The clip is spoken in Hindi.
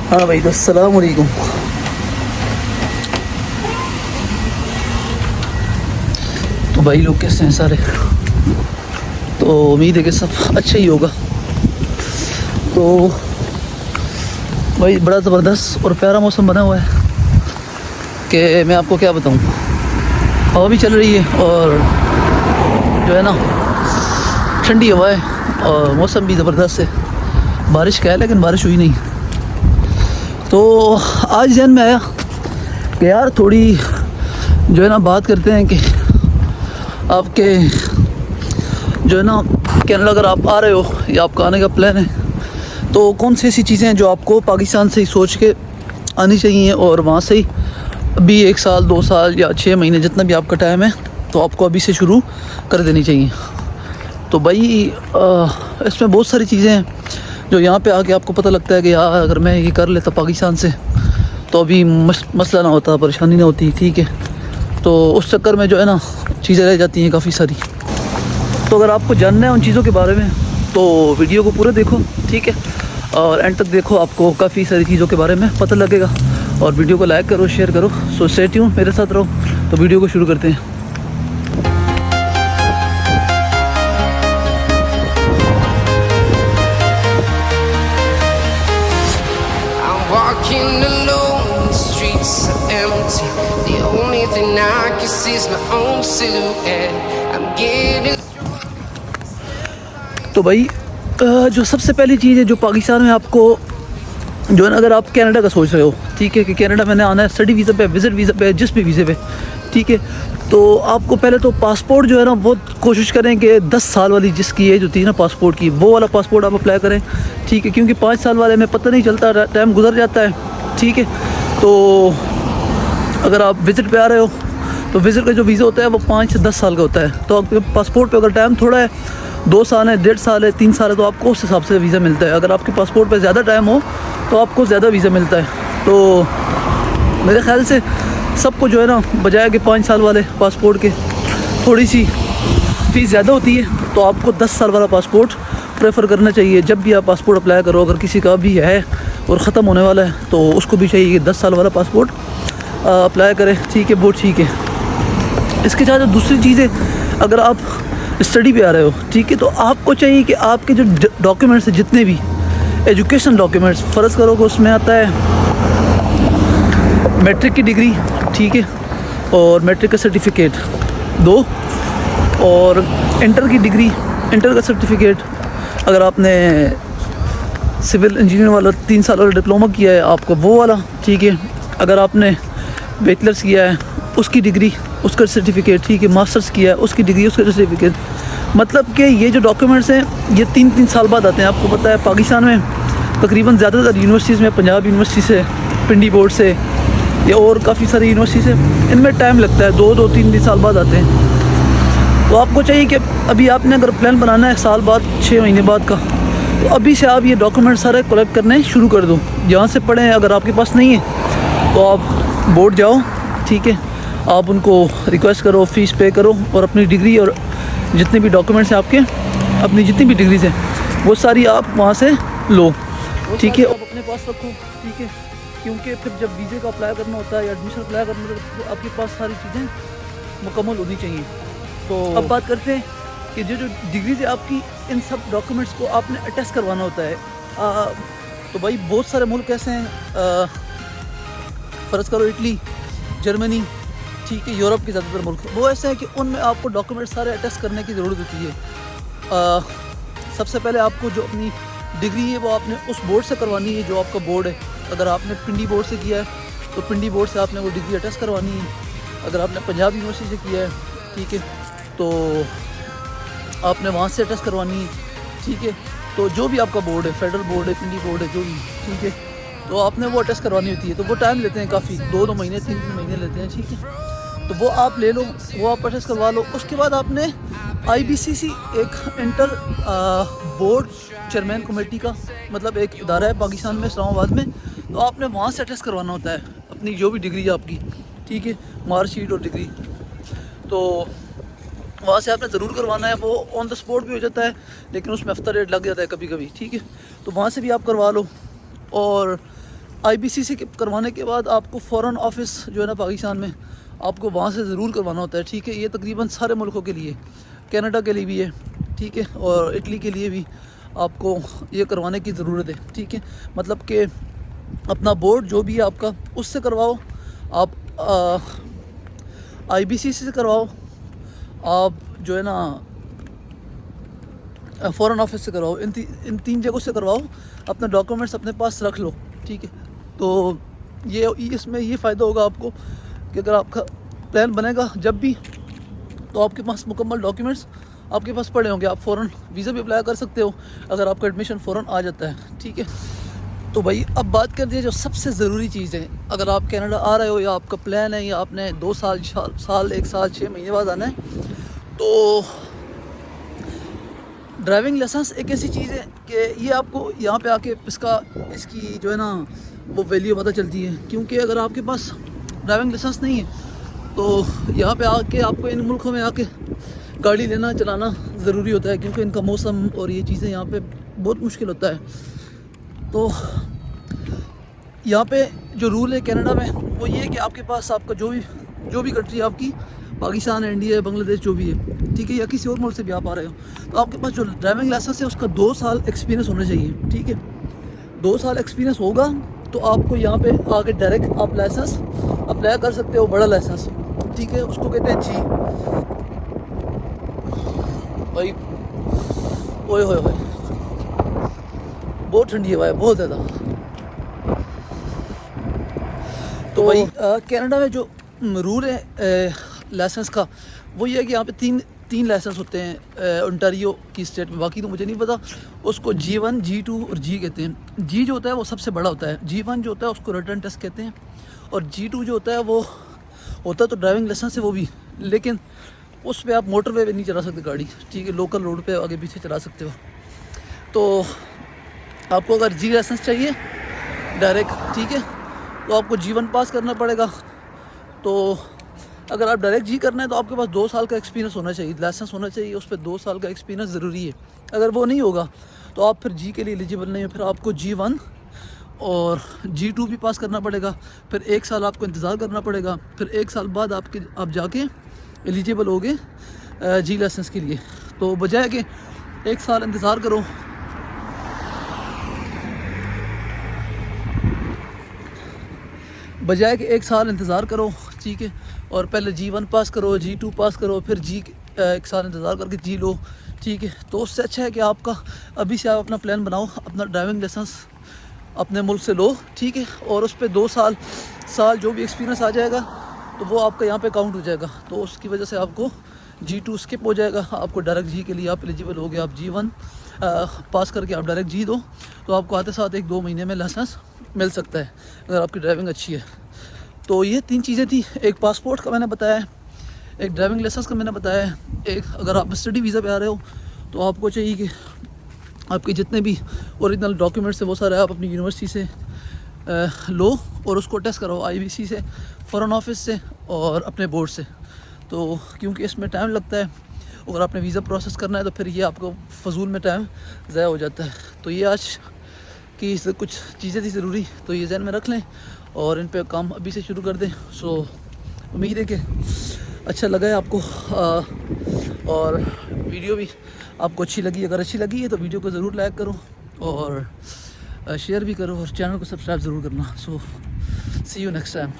हाँ भाई, तो अस्सलाम वालेकुम। तो भाई लोग कैसे हैं सारे? तो उम्मीद है कि सब अच्छा ही होगा। तो भाई बड़ा ज़बरदस्त और प्यारा मौसम बना हुआ है कि मैं आपको क्या बताऊँ। हवा भी चल रही है और जो है ना ठंडी हवा है और मौसम भी ज़बरदस्त है। बारिश का है लेकिन बारिश हुई नहीं। तो आज जहन में आया कि यार थोड़ी जो है ना बात करते हैं कि आपके जो है ना कनाडा अगर आप आ रहे हो या आपका आने का प्लान है तो कौन सी ऐसी चीज़ें हैं जो आपको पाकिस्तान से ही सोच के आनी चाहिए और वहाँ से ही अभी 1 साल 2 साल या 6 महीने जितना भी आपका टाइम है तो आपको अभी से शुरू कर देनी चाहिए। तो भाई इसमें बहुत सारी चीज़ें हैं जो यहाँ पे आके आपको पता लगता है कि यार अगर मैं ये कर लेता पाकिस्तान से तो अभी मसला ना होता, परेशानी ना होती। ठीक है, तो उस चक्कर में जो है ना चीज़ें रह जाती हैं काफ़ी सारी। तो अगर आपको जानना है उन चीज़ों के बारे में तो वीडियो को पूरा देखो, ठीक है, और एंड तक देखो, आपको काफ़ी सारी चीज़ों के बारे में पता लगेगा। और वीडियो को लाइक करो, शेयर करो। सो स्टे ट्यून, मेरे साथ रहो। तो वीडियो को शुरू करते हैं। Walking alone, the streets are empty. The only thing I can see is my own silhouette. I'm getting. तो भाई जो सबसे पहली चीज़ है जो पाकिस्तान में आपको जो है ना, अगर आप कनाडा का सोच रहे हो, ठीक है, कि कनाडा मैंने आना है स्टडी वीज़ा पे, विज़िट वीज़ा पे, जिस भी वीज़े पे, ठीक है, तो आपको पहले तो पासपोर्ट जो है ना बहुत कोशिश करें कि 10 साल वाली जिसकी एज होती है ना पासपोर्ट की, वो वाला पासपोर्ट आप अप्लाई करें, ठीक है, क्योंकि 5 साल वाले में पता नहीं चलता, टाइम गुजर जाता है। ठीक है, तो अगर आप विज़िट पे आ रहे हो तो विज़िट का जो वीज़ा होता है वो 5 से 10 साल का होता है। तो आपके पासपोर्ट पे अगर टाइम थोड़ा है, 2 साल है, 1.5 साल है, 3 साल है, तो आपको उस हिसाब से वीज़ा मिलता है। अगर आपके पासपोर्ट पे ज़्यादा टाइम हो तो आपको ज़्यादा वीज़ा मिलता है। तो मेरे ख़्याल से सबको जो है ना, बजाय कि 5 साल वाले पासपोर्ट के थोड़ी सी फ़ीस ज़्यादा होती है, तो आपको 10 साल वाला पासपोर्ट प्रेफर करना चाहिए। जब भी आप पासपोर्ट अप्लाई करो, अगर किसी का भी है और ख़त्म होने वाला है तो उसको भी चाहिए कि 10 साल वाला पासपोर्ट अप्लाई करें। ठीक है, वो ठीक है। इसके साथ दूसरी चीज़ है, अगर आप स्टडी पे आ रहे हो, ठीक है, तो आपको चाहिए कि आपके जो डॉक्यूमेंट्स हैं, जितने भी एजुकेशन डॉक्यूमेंट्स, फ़र्ज़ करो कि उसमें आता है मैट्रिक की डिग्री, ठीक है, और मैट्रिक का सर्टिफिकेट 2, और इंटर की डिग्री, इंटर का सर्टिफिकेट, अगर आपने सिविल इंजीनियर वाला 3 साल वाला डिप्लोमा किया है आपको वो वाला, ठीक है, अगर आपने बैचलर्स किया है उसकी डिग्री, उसका सर्टिफिकेट, ठीक है, मास्टर्स किया है उसकी डिग्री, उसका सर्टिफिकेट। मतलब कि ये जो डॉक्यूमेंट्स हैं ये 3-3 साल बाद आते हैं। आपको पता है पाकिस्तान में तकरीबन ज़्यादातर यूनिवर्सिटीज़ में, पंजाब यूनिवर्सिटी से, पिंडी बोर्ड से या और काफ़ी सारी यूनिवर्सिटी से, इनमें टाइम लगता है, 2-3 साल बाद आते हैं। तो आपको चाहिए कि अभी आपने अगर प्लान बनाना है साल बाद, 6 महीने बाद का, तो अभी से आप ये डॉक्यूमेंट सारे कलेक्ट करने शुरू कर दो। जहाँ से पढ़ें, अगर आपके पास नहीं है तो आप बोर्ड जाओ, ठीक है, आप उनको रिक्वेस्ट करो, फ़ीस पे करो और अपनी डिग्री और जितने भी डॉक्यूमेंट्स हैं आपके, अपनी जितनी भी डिग्रीज हैं वो सारी आप वहाँ से लो, ठीक है, आप अपने पास रखो, ठीक है, क्योंकि फिर जब वीज़े का अप्लाई करना होता है या एडमिशन अप्लाई करना होता है तो आपके पास सारी चीज़ें मुकम्मल होनी चाहिए। तो अब बात करते हैं कि जो डिग्रीज है आपकी, इन सब डॉक्यूमेंट्स को आपने अटैच करवाना होता है। तो भाई बहुत सारे मुल्क ऐसे हैं, फ़र्ज़ करो इटली, जर्मनी, ठीक है, यूरोप के ज़्यादातर मुल्क वो ऐसे हैं कि उनमें आपको डॉक्यूमेंट सारे अटैच करने की ज़रूरत होती है। सबसे पहले आपको जो अपनी डिग्री है वो आपने उस बोर्ड से करवानी है जो आपका बोर्ड है। अगर आपने पिंडी बोर्ड से किया है तो पिंडी बोर्ड से आपने वो डिग्री अटैच करवानी है। अगर आपने पंजाब यूनिवर्सिटी से किया है, ठीक है, तो आपने वहाँ से अटैच करवानी है, ठीक है। तो जो भी आपका बोर्ड है, फेडरल बोर्ड है, पिंडी बोर्ड है, जो भी, ठीक है, तो आपने वो अटैच करवानी होती है। तो वो टाइम लेते हैं काफ़ी, 2-2 महीने, 3-3 महीने लेते हैं, ठीक है। तो वो आप ले लो, वो आप अटैच करवा लो। उसके बाद आपने IBCC, एक इंटर बोर्ड चेयरमैन कमेटी का मतलब एक इदारा है पाकिस्तान में, इस्लामाबाद में, तो आपने वहाँ से अटैच करवाना होता है अपनी जो भी डिग्री है आपकी, ठीक है, मार्कशीट और डिग्री। तो वहाँ से आपने ज़रूर करवाना है। वो ऑन द स्पॉट भी हो जाता है लेकिन उसमें हफ्ता डेढ़ लग जाता है कभी कभी, ठीक है, तो वहाँ से भी आप करवा लो। और IBC से करवाने के बाद आपको फ़ौरन ऑफिस जो है ना पाकिस्तान में, आपको वहाँ से ज़रूर करवाना होता है, ठीक है। ये तकरीबन सारे मुल्कों के लिए, कनाडा के लिए भी है, ठीक है, और इटली के लिए भी आपको ये करवाने की ज़रूरत है, ठीक है। मतलब कि अपना बोर्ड जो भी है आपका, उससे करवाओ, आप IBC से करवाओ, आप जो है ना फ़ौरन ऑफिस से करवाओ, इन तीन जगहों से करवाओ। अपना डॉक्यूमेंट्स अपने पास रख लो, ठीक है। तो ये इसमें ये फ़ायदा होगा आपको कि अगर आपका प्लान बनेगा जब भी, तो आपके पास मुकम्मल डॉक्यूमेंट्स आपके पास पड़े होंगे, आप फ़ौरन वीज़ा भी अप्लाई कर सकते हो अगर आपका एडमिशन फ़ौरन आ जाता है, ठीक है। तो भाई अब बात कर दिए जो सबसे ज़रूरी चीज़ है, अगर आप कनाडा आ रहे हो या आपका प्लान है या आपने 2 साल 1 साल 6 महीने बाद आना है, तो ड्राइविंग लाइसेंस एक ऐसी चीज़ है कि ये आपको यहाँ पे आके इसकी जो है ना वो वैल्यू पता चलती है। क्योंकि अगर आपके पास ड्राइविंग लाइसेंस नहीं है तो यहाँ पे आके आपको इन मुल्कों में आके गाड़ी लेना चलाना ज़रूरी होता है, क्योंकि इनका मौसम और ये चीज़ें यहाँ पे बहुत मुश्किल होता है। तो यहाँ पे जो रूल है कनाडा में वो ये है कि आपके पास आपका जो भी कंट्री आपकी, पाकिस्तान है, इंडिया है, बांग्लादेश जो भी है, ठीक है, या किसी और मुल्क से भी आप आ रहे हो, तो आपके पास जो ड्राइविंग लाइसेंस है उसका 2 साल एक्सपीरियंस होना चाहिए, ठीक है। 2 साल एक्सपीरियंस होगा तो आपको यहाँ पे आके डायरेक्ट आप लाइसेंस अप्लाई कर सकते हो, बड़ा लाइसेंस, ठीक है। उसको कहते हैं जी भाई, ओए होए होए, बहुत ठंडी हवा है, बहुत ज़्यादा। तो भाई कनाडा में जो रूल है लाइसेंस का, वो ये है कि यहाँ पे तीन लाइसेंस होते हैं ओंटारियो की स्टेट में, बाकी तो मुझे नहीं पता। उसको G1, G2 और G कहते हैं। G जो होता है वो सबसे बड़ा होता है, G1 जो होता है उसको रिटर्न टेस्ट कहते हैं, और G2 जो होता है वो होता है तो ड्राइविंग लाइसेंस है वो भी, लेकिन उस पर आप मोटरवे पे नहीं चला सकते गाड़ी, ठीक है, लोकल रोड पे आगे पीछे चला सकते हो। तो आपको अगर G लाइसेंस चाहिए डायरेक्ट, ठीक है, तो आपको G1 पास करना पड़ेगा। तो अगर आप डायरेक्ट G करना है तो आपके पास 2 साल का एक्सपीरियंस होना चाहिए, लाइसेंस होना चाहिए, उस पर 2 साल का एक्सपीरियंस ज़रूरी है। अगर वो नहीं होगा तो आप फिर G के लिए एलिजिबल नहीं हो, फिर आपको G1 और G2 भी पास करना पड़ेगा, फिर 1 साल आपको इंतज़ार करना पड़ेगा, फिर 1 साल बाद आप जाके एलिजिबल होगे G लाइसेंस के लिए। तो बजाय कि 1 साल इंतज़ार करो, बजाय कि 1 साल इंतज़ार करो, ठीक है, और पहले G1 पास करो, G2 पास करो, फिर 1 साल इंतज़ार करके G लो, ठीक है। तो उससे अच्छा है कि आपका अभी से आप अपना प्लान बनाओ, अपना ड्राइविंग लाइसेंस अपने मुल्क से लो, ठीक है, और उस पर 2 साल जो भी एक्सपीरियंस आ जाएगा तो वो आपका यहाँ पे काउंट हो जाएगा। तो उसकी वजह से आपको G2 स्किप हो जाएगा, आपको डायरेक्ट G के लिए आप एलिजिबल हो गए। आप G1 पास करके आप डायरेक्ट G दो, तो आपको आते साथ 1-2 महीने में लाइसेंस मिल सकता है अगर आपकी ड्राइविंग अच्छी है। तो ये 3 चीज़ें थी, एक पासपोर्ट का मैंने बताया, एक ड्राइविंग लाइसेंस का मैंने बताया, एक अगर आप स्टडी वीज़ा पे आ रहे हो तो आपको चाहिए कि आपके जितने भी ओरिजिनल डॉक्यूमेंट्स हैं वो सारे आप अपनी यूनिवर्सिटी से लो और उसको टेस्ट कराओ, IBC से, फ़ॉरेन ऑफिस से और अपने बोर्ड से। तो क्योंकि इसमें टाइम लगता है, अगर आपने वीज़ा प्रोसेस करना है तो फिर ये आपको फजूल में टाइम ज़ाया हो जाता है। तो ये आज की कुछ चीज़ें थी ज़रूरी, तो ये ज़हन में रख लें और इन पे काम अभी से शुरू कर दें। सो उम्मीद है कि अच्छा लगा है आपको, और वीडियो भी आपको अच्छी लगी। अगर अच्छी लगी है तो वीडियो को ज़रूर लाइक करो और शेयर भी करो और चैनल को सब्सक्राइब ज़रूर करना। सो सी यू नेक्स्ट टाइम।